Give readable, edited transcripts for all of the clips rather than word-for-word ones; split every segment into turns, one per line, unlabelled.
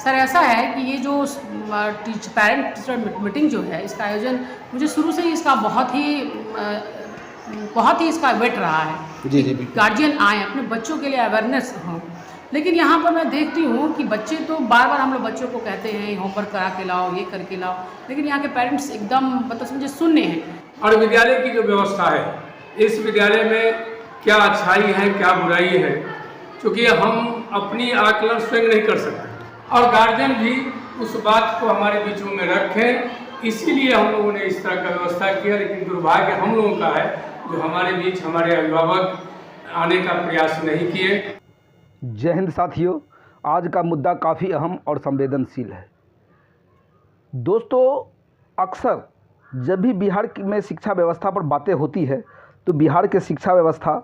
Sir ऐसा है कि ये जो पेरेंट टीचर मीटिंग जो है, इसका आयोजन मुझे शुरू से ही इसका बहुत ही इसका वेट रहा है।
जी जी
गार्जियन आए, अपने बच्चों के लिए अवेयरनेस हो। लेकिन यहाँ पर मैं देखती हूँ कि बच्चे तो बार बार हम लोग बच्चों को कहते हैं होमवर्क करा के लाओ, ये करके लाओ, लेकिन यहाँ के पेरेंट्स एकदम मतलब समझे शून्य हैं।
और विद्यालय की जो व्यवस्था है, इस विद्यालय में क्या अच्छाई है क्या बुराई है, क्योंकि हम अपनी आकलन स्वयं नहीं कर सकते और गार्जियन भी उस बात को हमारे बीचों में रखें, इसीलिए हम लोगों ने इस तरह का व्यवस्था किया। लेकिन दुर्भाग्य हम लोगों का है जो हमारे बीच हमारे अभिभावक आने का प्रयास नहीं किए।
जय हिंद साथियों, आज का मुद्दा काफ़ी अहम और संवेदनशील है। दोस्तों, अक्सर जब भी बिहार में शिक्षा व्यवस्था पर बातें होती है तो बिहार के शिक्षा व्यवस्था,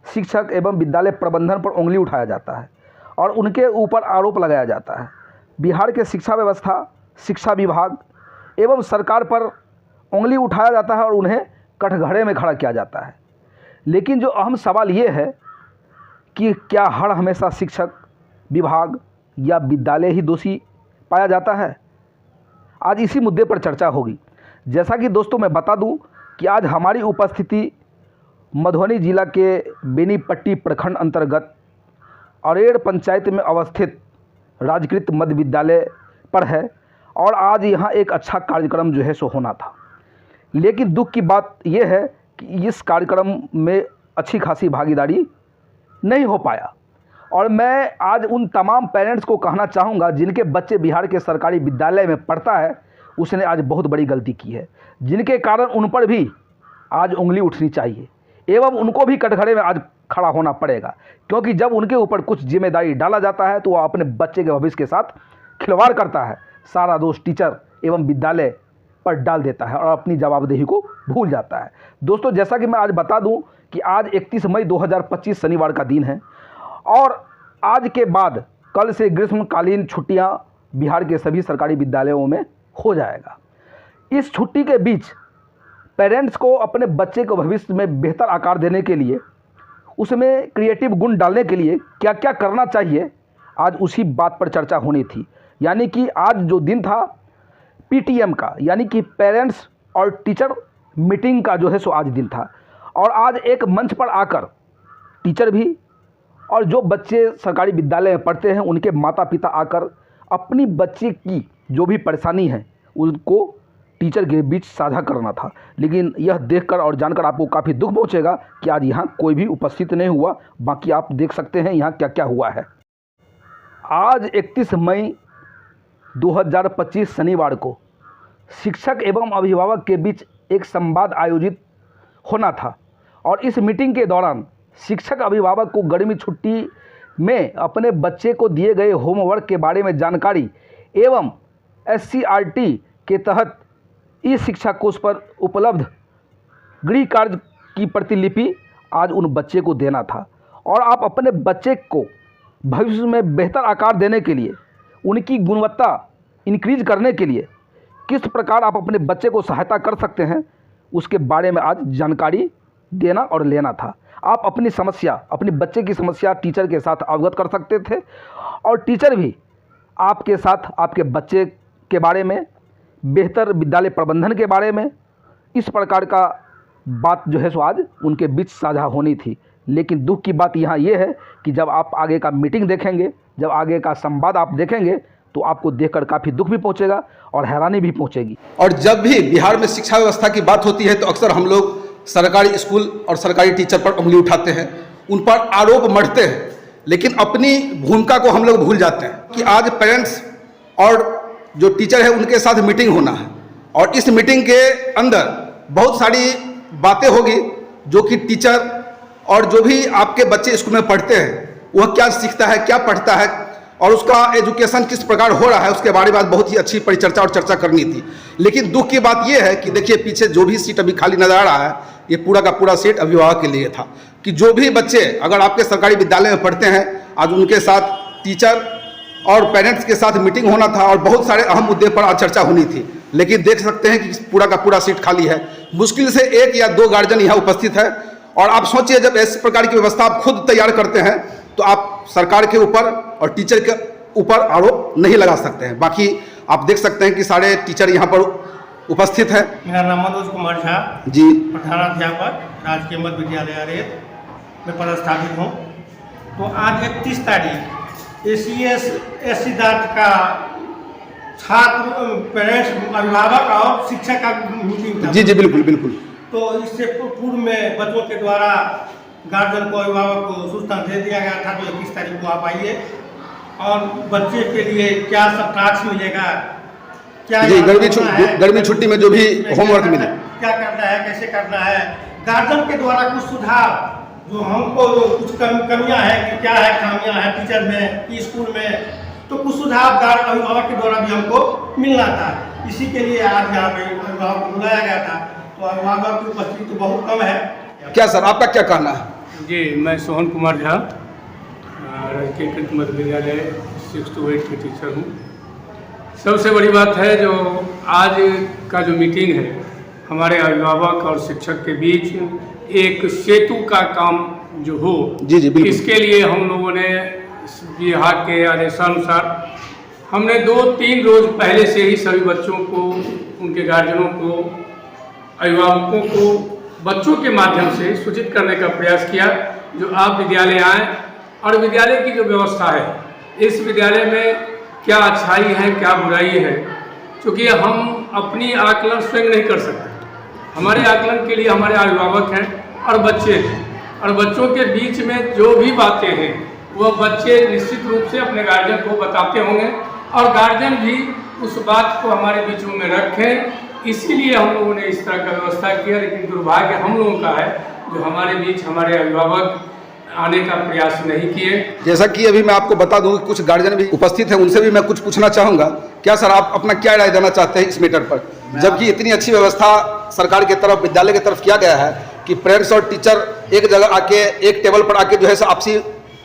शिक्षक एवं विद्यालय प्रबंधन पर उंगली उठाया जाता है और उनके ऊपर आरोप लगाया जाता है। बिहार के शिक्षा व्यवस्था, शिक्षा विभाग एवं सरकार पर उंगली उठाया जाता है और उन्हें कठघरे में खड़ा किया जाता है। लेकिन जो अहम सवाल ये है कि क्या हर हमेशा शिक्षक, विभाग या विद्यालय ही दोषी पाया जाता है? आज इसी मुद्दे पर चर्चा होगी। जैसा कि दोस्तों मैं बता दूं कि आज हमारी उपस्थिति मधुबनी जिला के बेनीपट्टी प्रखंड अंतर्गत अरेर पंचायत में अवस्थित राजकृत मध्य विद्यालय पर है और आज यहाँ एक अच्छा कार्यक्रम जो है सो होना था। लेकिन दुख की बात यह है कि इस कार्यक्रम में अच्छी खासी भागीदारी नहीं हो पाया और मैं आज उन तमाम पेरेंट्स को कहना चाहूँगा जिनके बच्चे बिहार के सरकारी विद्यालय में पढ़ता है, उसने आज बहुत बड़ी गलती की है, जिनके कारण उन पर भी आज उंगली उठनी चाहिए एवं उनको भी कटघरे में आज खड़ा होना पड़ेगा। क्योंकि जब उनके ऊपर कुछ जिम्मेदारी डाला जाता है तो वह अपने बच्चे के भविष्य के साथ खिलवाड़ करता है, सारा दोष टीचर एवं विद्यालय पर डाल देता है और अपनी जवाबदेही को भूल जाता है। दोस्तों, जैसा कि मैं आज बता दूं कि आज 31 मई 2025 शनिवार का दिन है और आज के बाद कल से ग्रीष्मकालीन छुट्टियां बिहार के सभी सरकारी विद्यालयों में हो जाएगा। इस छुट्टी के बीच पेरेंट्स को अपने बच्चे को भविष्य में बेहतर आकार देने के लिए, उसमें क्रिएटिव गुण डालने के लिए क्या क्या करना चाहिए, आज उसी बात पर चर्चा होनी थी। यानी कि आज जो दिन था पीटीएम का, यानी कि पेरेंट्स और टीचर मीटिंग का जो है सो आज दिन था और आज एक मंच पर आकर टीचर भी और जो बच्चे सरकारी विद्यालय में पढ़ते हैं उनके माता पिता आकर अपनी बच्चे की जो भी परेशानी है उनको टीचर के बीच साझा करना था। लेकिन यह देखकर और जानकर आपको काफ़ी दुख पहुंचेगा कि आज यहाँ कोई भी उपस्थित नहीं हुआ। बाकी आप देख सकते हैं यहाँ क्या क्या हुआ है। आज 31 मई 2025 शनिवार को शिक्षक एवं अभिभावक के बीच एक संवाद आयोजित होना था और इस मीटिंग के दौरान शिक्षक अभिभावक को गर्मी छुट्टी में अपने बच्चे को दिए गए होमवर्क के बारे में जानकारी एवं SCRT के तहत ई शिक्षा कोष पर उपलब्ध गृह कार्य की प्रतिलिपि आज उन बच्चे को देना था और आप अपने बच्चे को भविष्य में बेहतर आकार देने के लिए, उनकी गुणवत्ता इंक्रीज करने के लिए किस प्रकार आप अपने बच्चे को सहायता कर सकते हैं, उसके बारे में आज जानकारी देना और लेना था। आप अपनी समस्या, अपने बच्चे की समस्या टीचर के साथ अवगत कर सकते थे और टीचर भी आपके साथ आपके बच्चे के बारे में, बेहतर विद्यालय प्रबंधन के बारे में इस प्रकार का बात जो है सो आज उनके बीच साझा होनी थी। लेकिन दुख की बात यहाँ ये है कि जब आप आगे का मीटिंग देखेंगे, जब आगे का संवाद आप देखेंगे तो आपको देखकर काफ़ी दुख भी पहुँचेगा और हैरानी भी पहुँचेगी।
और जब भी बिहार में शिक्षा व्यवस्था की बात होती है तो अक्सर हम लोग सरकारी स्कूल और सरकारी टीचर पर उंगली उठाते हैं, उन पर आरोप मढ़ते हैं, लेकिन अपनी भूमिका को हम लोग भूल जाते हैं कि आज पेरेंट्स और जो टीचर है उनके साथ मीटिंग होना है और इस मीटिंग के अंदर बहुत सारी बातें होगी जो कि टीचर और जो भी आपके बच्चे स्कूल में पढ़ते हैं वह क्या सीखता है, क्या पढ़ता है और उसका एजुकेशन किस प्रकार हो रहा है, उसके बारे में बहुत ही अच्छी परिचर्चा और चर्चा करनी थी। लेकिन दुख की बात यह है कि देखिए पीछे जो भी सीट अभी खाली नजर आ रहा है, ये पूरा का पूरा सीट अभिभावक के लिए था कि जो भी बच्चे अगर आपके सरकारी विद्यालय में पढ़ते हैं, आज उनके साथ टीचर और पेरेंट्स के साथ मीटिंग होना था और बहुत सारे अहम मुद्दे पर आज चर्चा होनी थी। लेकिन देख सकते हैं कि पूरा का पूरा सीट खाली है। मुश्किल से 1 या 2 गार्जियन यहाँ उपस्थित है और आप सोचिए जब इस प्रकार की व्यवस्था आप खुद तैयार करते हैं तो आप सरकार के ऊपर और टीचर के ऊपर आरोप नहीं लगा सकते हैं। बाकी आप देख सकते हैं कि सारे टीचर यहाँ पर उपस्थित हैं।
मेरा नाम मनोज कुमार झा
जी,
प्रधानाध्यापक राजकीय मध्य विद्यालय अरेत में पदस्थापित हूँ। तो आज 31 तारीख ACS सिद्धार्थ का छात्र, पेरेंट्स, अभिभावक और शिक्षक का मीटिंग था।
जी जी, बिल्कुल बिल्कुल।
तो इससे पूर्व में बच्चों के द्वारा गार्जियन को, अभिभावक को सूचना दे दिया गया था कि 21 तारीख को आप आइए और बच्चे के लिए क्या सब टास्क मिलेगा, क्या
जी, गर्मी छुट्टी में जो भी होमवर्क मिले,
क्या करना है, कैसे करना है। गार्जियन के द्वारा कुछ सुधार जो हमको कुछ कमियां हैं कि क्या है, खामियां हैं टीचर में कि स्कूल में, तो कुछ सुधार अभिभावक के द्वारा भी हमको मिलना था। इसी के लिए आज यहाँ पे अभिभावक को बुलाया गया था। तो अभिभावक की उपस्थिति तो बहुत कम है।
क्या सर आपका क्या कहना है?
जी, मैं सोहन कुमार झा, राजकीय कृत मध्य विद्यालय 6 to 8 के टीचर हूँ। सबसे बड़ी बात है जो आज का जो मीटिंग है, हमारे अभिभावक और शिक्षक के बीच एक सेतु का काम जो हो,
जी जी बिल्कुल।
इसके लिए हम लोगों ने विभाग के आदेशानुसार हमने 2-3 रोज पहले से ही सभी बच्चों को, उनके गार्जियनों को, अभिभावकों को बच्चों के माध्यम से सूचित करने का प्रयास किया जो आप विद्यालय आएँ और विद्यालय की जो व्यवस्था है, इस विद्यालय में क्या अच्छाई है, क्या बुराई है, क्योंकि हम अपनी आकलन स्वयं नहीं कर सकते। हमारे आकलन के लिए हमारे अभिभावक हैं और बच्चे हैं, और बच्चों के बीच में जो भी बातें हैं वह बच्चे निश्चित रूप से अपने गार्जियन को बताते होंगे और गार्जियन भी उस बात को हमारे बीचों में रखें। इसीलिए हम लोगों ने इस तरह का व्यवस्था किया। लेकिन दुर्भाग्य हम लोगों का है जो हमारे बीच हमारे अभिभावक आने का प्रयास नहीं किए।
जैसा कि अभी मैं आपको बता दूं कि कुछ गार्जियन भी उपस्थित हैं, उनसे भी मैं कुछ पूछना चाहूँगा। क्या सर आप अपना क्या राय देना चाहते हैं इस मैटर पर, जबकि इतनी अच्छी व्यवस्था सरकार की तरफ, विद्यालय की तरफ किया गया है कि पेरेंट्स और टीचर एक जगह आके, एक टेबल पर आके जो है सो आपसी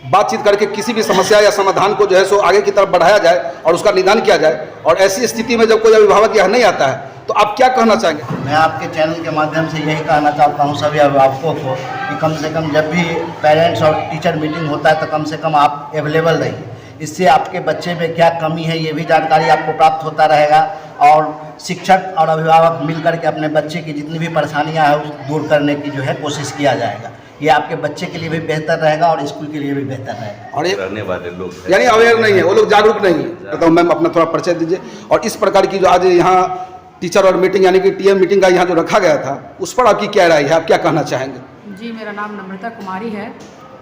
बातचीत करके किसी भी समस्या या समाधान को जो है सो आगे की तरफ बढ़ाया जाए और उसका निदान किया जाए। और ऐसी स्थिति में जब कोई अभिभावक यहाँ नहीं आता है तो आप क्या कहना चाहेंगे?
मैं आपके चैनल के माध्यम से यही कहना चाहता हूँ सभी अभिभावकों को कि कम से कम जब भी पेरेंट्स और टीचर मीटिंग होता है तो कम से कम आप अवेलेबल रहिए। इससे आपके बच्चे में क्या कमी है ये भी जानकारी आपको प्राप्त होता रहेगा और शिक्षक और अभिभावक मिलकर के अपने बच्चे की जितनी भी परेशानियाँ हैं उस दूर करने की जो है कोशिश किया जाएगा। ये आपके बच्चे के लिए भी बेहतर रहेगा और स्कूल के लिए भी बेहतर रहेगा।
और
रहने वाले लोग
यानी अवेयर नहीं है, वो लोग जागरूक नहीं है। बताओ मैम, अपना थोड़ा परिचय दीजिए। और इस प्रकार की जो आज यहाँ टीचर और मीटिंग यानी कि TM मीटिंग का यहाँ जो रखा गया था, उस पर आपकी क्या राय है, आप क्या कहना चाहेंगे?
जी, मेरा नाम नम्रता कुमारी है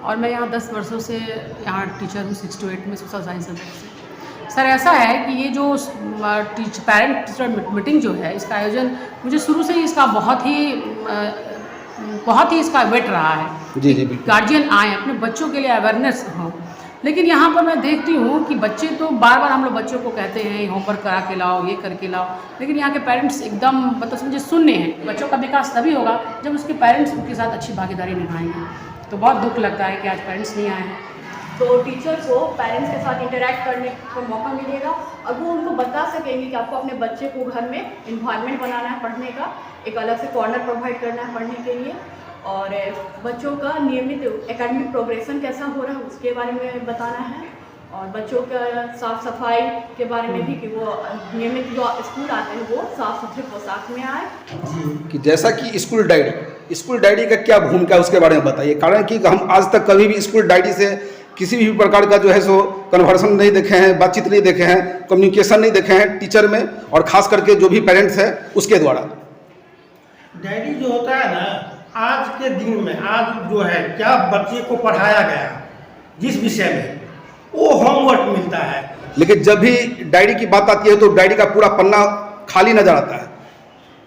और मैं यहाँ 10 वर्षों से यहाँ टीचर हूँ 6 to 8 में सोशल साइंस सब्जेक्ट से। सर ऐसा है कि ये जो पेरेंट टीचर मीटिंग जो है, इसका आयोजन मुझे शुरू से ही इसका बहुत ही इसका वेट रहा है।
जी जी बिल्कुल।
गार्जियन आए, अपने बच्चों के लिए अवेयरनेस हो। लेकिन यहाँ पर मैं देखती हूँ कि बच्चे तो बार बार हम लोग बच्चों को कहते हैं होमवर्क करा के लाओ, ये करके लाओ, लेकिन यहाँ के पेरेंट्स एकदम मतलब समझे सुनने हैं। बच्चों का विकास तभी होगा जब उसके पेरेंट्स उनके साथ अच्छी भागीदारी निभाएंगे। तो बहुत दुख लगता है कि आज पेरेंट्स नहीं आए हैं।
तो टीचर को पेरेंट्स के साथ इंटरेक्ट करने का मौका मिलेगा और वो उनको बता सकेंगे कि आपको अपने बच्चे को घर में इन्वायरमेंट बनाना है पढ़ने का, एक अलग से कॉर्नर प्रोवाइड करना है पढ़ने के लिए, और बच्चों का नियमित एकेडमिक प्रोग्रेशन कैसा हो रहा है उसके बारे में बताना है, और बच्चों का साफ़ सफाई के बारे में भी कि वो नियमित जो स्कूल आते हैं वो साफ़ सुथरे पोशाक में आए।
कि जैसा कि स्कूल डायरी का क्या भूमिका है उसके बारे में बताइए। कारण कि हम आज तक कभी भी स्कूल डायरी से किसी भी प्रकार का जो है सो कन्वर्सन नहीं देखे हैं, बातचीत नहीं देखे हैं, कम्युनिकेशन नहीं देखे हैं टीचर में और खास करके जो भी पेरेंट्स है उसके द्वारा।
डायरी जो होता है ना, आज के दिन में आज जो है क्या बच्चे को पढ़ाया गया जिस विषय में वो होमवर्क मिलता है।
लेकिन जब भी डायरी की बात आती है तो डायरी का पूरा पन्ना खाली नजर आता है।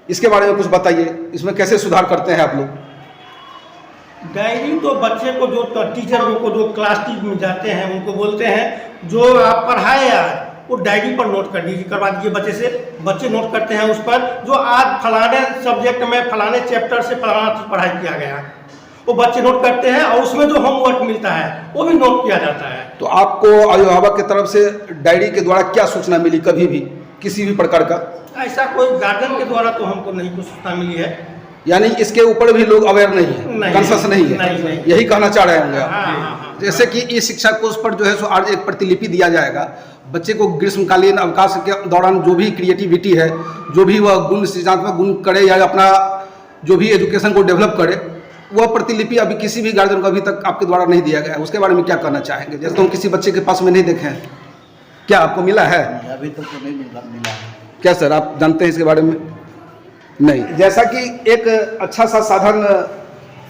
इसके बारे में कुछ बताइए, इसमें कैसे सुधार करते हैं आप लोग?
डायरी तो बच्चे को जो टीचर लोग को जो क्लास टीम में जाते हैं उनको बोलते हैं जो आप पढ़ाए आज वो डायरी पर नोट कर दीजिए, करवा दीजिए बच्चे से। बच्चे नोट करते हैं उस पर जो आज फलाने सब्जेक्ट में फलाने चैप्टर से फलाना पढ़ाई किया गया, वो बच्चे नोट करते हैं और उसमें जो होमवर्क मिलता है वो भी नोट किया जाता है।
तो आपको अभिभावक की तरफ से डायरी के द्वारा क्या सूचना मिली, कभी भी किसी भी प्रकार का?
ऐसा कोई गार्जियन के द्वारा तो हमको नहीं कुछ सूचना मिली है।
यानी इसके ऊपर भी लोग अवेयर नहीं है, कॉन्शियस नहीं है,
नहीं।
यही कहना चाह रहे होंगे आप?
हाँ।
जैसे कि ई शिक्षा कोर्स पर जो है सो आज एक प्रतिलिपि दिया जाएगा। बच्चे को ग्रीष्मकालीन अवकाश के दौरान जो भी क्रिएटिविटी है, जो भी वह गुण सृजनात्मक गुण करे या अपना जो भी एजुकेशन को डेवलप करे, वह प्रतिलिपि अभी किसी भी गार्जियन को अभी तक आपके द्वारा नहीं दिया गया है। उसके बारे में क्या कहना चाहेंगे? जैसे हम किसी बच्चे के पास में नहीं देखे हैं, क्या आपको मिला है?
अभी तक तो नहीं मिला है।
क्या सर आप जानते हैं इसके बारे में? नहीं। जैसा कि एक अच्छा सा साधन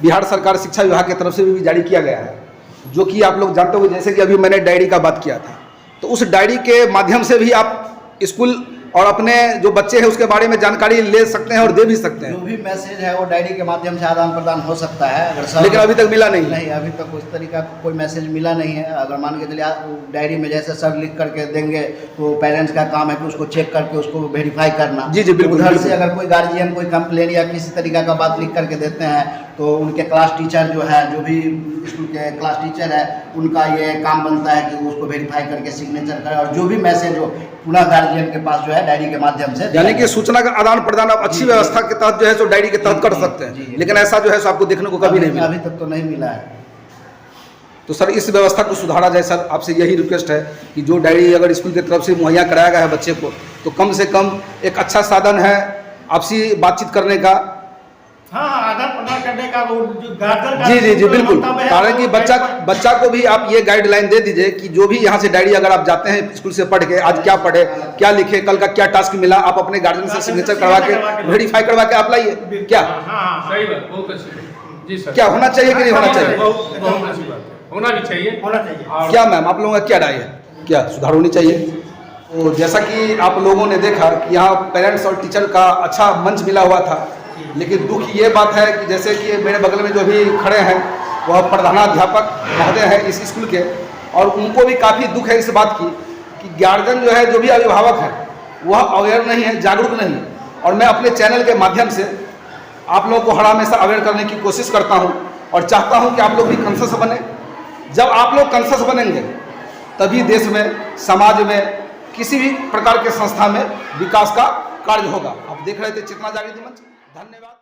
बिहार सरकार शिक्षा विभाग की तरफ से भी जारी किया गया है, जो कि आप लोग जानते हो, जैसे कि अभी मैंने डायरी का बात किया था, तो उस डायरी के माध्यम से भी आप स्कूल और अपने जो बच्चे हैं उसके बारे में जानकारी ले सकते हैं और दे भी सकते हैं।
जो भी मैसेज है वो डायरी के माध्यम से आदान प्रदान हो सकता है। अगर सर
लेकिन अभी तक मिला नहीं।
नहीं, अभी तक उस तरीका का कोई मैसेज मिला नहीं है। अगर मान के चलिए डायरी में जैसे सर लिख करके देंगे तो पेरेंट्स का काम है कि उसको चेक करके उसको वेरीफाई करना।
जी जी बिल्कुल।
उधर से अगर कोई गार्जियन कोई कंप्लेन या किसी तरीका का बात लिख करके देते हैं तो उनके क्लास टीचर जो है, जो भी स्कूल के क्लास टीचर है, उनका ये काम बनता है कि वो उसको वेरीफाई करके सिग्नेचर करें और जो भी मैसेज हो पुनः गार्जियन के पास जो है डायरी के माध्यम से,
यानी कि सूचना का आदान प्रदान आप अच्छी व्यवस्था के तहत जो है सो डायरी के तहत कर सकते हैं। लेकिन ऐसा जो है सो आपको देखने को कभी नहीं मिला।
अभी तक तो नहीं मिला है।
तो सर इस व्यवस्था को सुधारा जाए। सर आपसे यही रिक्वेस्ट है कि जो डायरी अगर स्कूल की तरफ से मुहैया कराया गया है बच्चे को, तो कम से कम एक अच्छा साधन है आपसी बातचीत करने का।
हाँ, आदान प्रदान करने का वो जो गार्जियन का
जी जी जी बिल्कुल।
मंतव्य है,
कारण कि
वो
बच्चा को भी आप ये गाइडलाइन दे दीजिए कि जो भी यहाँ से डायरी अगर आप जाते हैं स्कूल से पढ़ के, आज क्या पढ़े, क्या लिखे, कल का क्या टास्क मिला, आप अपने गार्जियन से सिग्नेचर करवा के वेरीफाई करवा के आप लाइए। क्या
सही बात, बहुत अच्छी। जी सर,
क्या होना चाहिए कि नहीं होना चाहिए?
बहुत अच्छी बात है, होना भी चाहिए।
होना चाहिए।
और
क्या मैम आप लोगों का क्या राय है, क्या सुधार होनी चाहिए? तो जैसा कि आप लोगों ने देखा कि यहाँ पेरेंट्स और टीचर का अच्छा मंच मिला हुआ था, लेकिन दुख ये बात है कि जैसे कि मेरे बगल में जो भी खड़े हैं वह प्रधानाध्यापक महोदय हैं इस स्कूल के, और उनको भी काफ़ी दुख है इस बात की कि गार्जियन जो है, जो भी अभिभावक है, वह अवेयर नहीं है, जागरूक नहीं है। और मैं अपने चैनल के माध्यम से आप लोगों को हर हमेशा अवेयर करने की कोशिश करता हूँ और चाहता हूँ कि आप लोग भी कॉन्शियस बने। जब आप लोग कॉन्शियस बनेंगे तभी देश में, समाज में, किसी भी प्रकार के संस्था में विकास का कार्य होगा। आप देख रहे थे चेतना जागृति मंच। धन्यवाद।